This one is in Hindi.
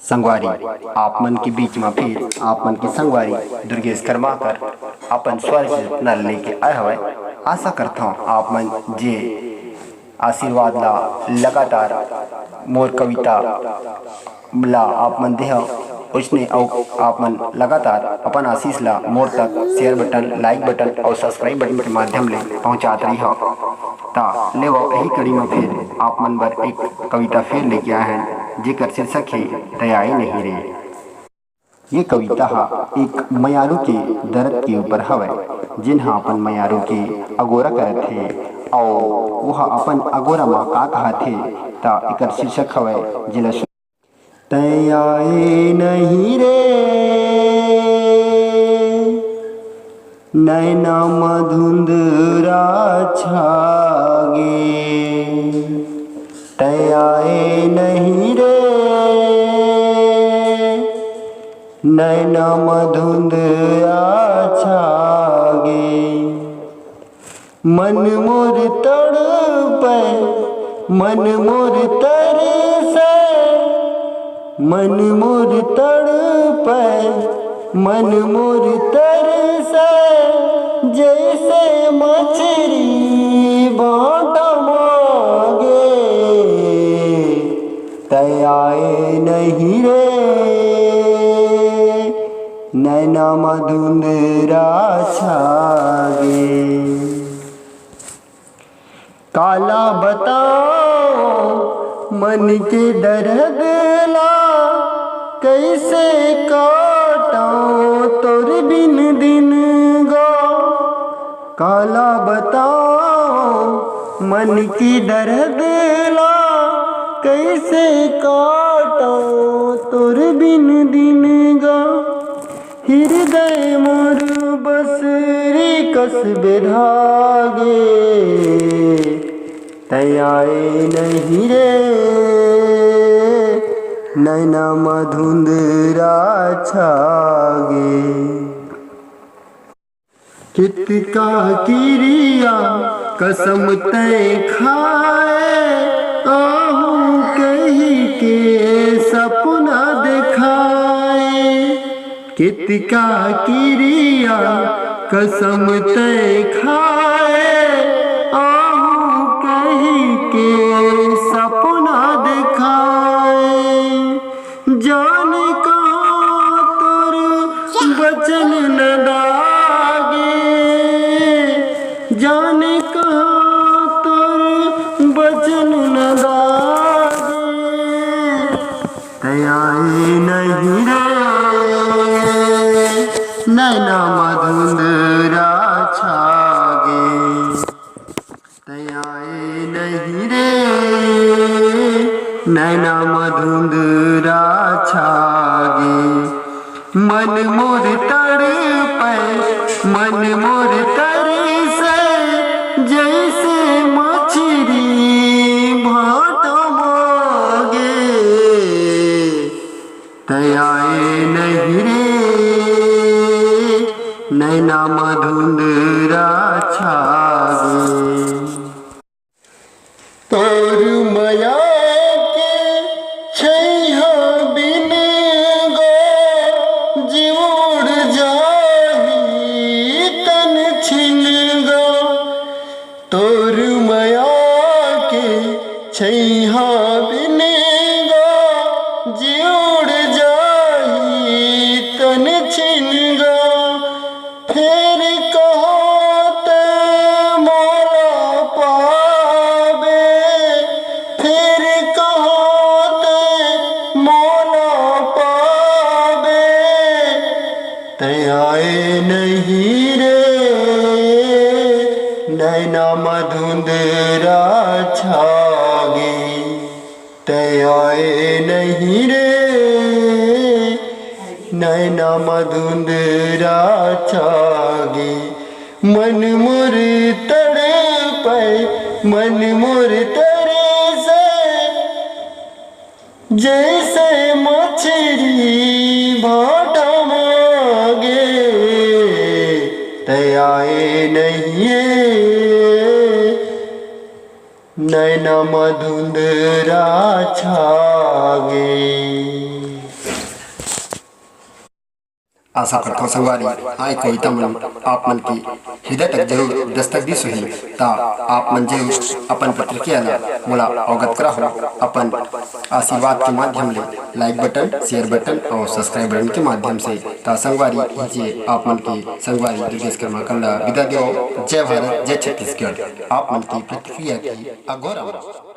संगवारी आप मन के बीच में फिर आप मन के संगवारी दुर्गेश कर्माकर अपन स्वर नल लेके आए हवे। आशा करता हूँ आप मन जे आशीर्वाद ला लगातार मोर कविता ला आप मन देह उसने आप मन लगातार अपन आशीष ला मोर तक शेयर बटन, लाइक बटन और सब्सक्राइब बटन के माध्यम ले पहुँचात रही हो। ता ले वो यही कड़ी में फिर आप मन बर एक कविता फिर लेके आए हैं जेकर शीर्षक है तैयारी नहीं रे। ये कविता एक मयारू के दर्द के ऊपर हवे जिन्हा अपन मयारू के अगोरा करत थे और वह अपन अगोरा माँ का कहा थे। ता एकर शीर्षक हवे जिला तैयारी नहीं रे नैना मधुंधरा छागे। तैयारी नहीं रे नैना मधुंधरा छागे। मन मोर तड़पे मन मोर तरसे मन मोर तड़पे मन मोर तरसे जैसे मछली बाटा मांगे। तैयारी नहीं रे नैना मधुंधरा छागे। काला बताओ मन के दर्द ला कैसे काटाऊं तोर बिन दिन गो। काला बताओ मन की दर्द ला कैसे काटाऊं तोर बिन दिन गो। हृदय मोर बसरी कसबे धागे। तैयारी नहीं रे नैना मधुंधरा छागे। कितका किरिया कसम तय खाए आहू कही के सपना दिखाए। कितका किरिया कसम तय खाए आहू कही के सपना दिखाए। जान कहाँ तोर बचन न दागे। जान कहाँ तोर बचन न दागे। तैयारी नहीं रे नैना मधुंधरा छागे। तैयारी नहीं रे नैना मधुंधरा छागे। मन मोर तड़पे मन मोर तरसे जैसे मछली भाट मांगे। तैयारी नहीं रे नैना मधुंधरा छागे। तोर मया के छैहा बिन गो जीवुड़ जाही तन छिन गो। तोर मया के छैहा बिन गो जीवुड़ जाही तन छिन गो। फिर कहो ते मोला पावे फिर कहो ते मोला पावे। तैयारी नहीं रे नैना मधुंधरा छागे। तैयारी नहीं रे नैना मधुंधरा छागे। मन मोर तड़पे मन मोर तरसे जैसे मछली भाटा मांगे। तैयारी नहीं नैना मधुंधरा छागे। आशा करता हूँ संगवारी हाँ कविता मन आप मन की हृदय तक जरूर दस्तक दी सही ता आप मन जरूर अपन प्रतिक्रिया ला मोला अवगत करा हो अपन आशीर्वाद के माध्यम ले लाइक बटन शेयर बटन और सब्सक्राइब बटन के माध्यम से ता संगवारी जे आप मन की संगवारी दुर्गेश कर्मा विदा दियो। जय भारत जय छत्तीसगढ़। आप मन की प्रतिक्रिया की अगोरा।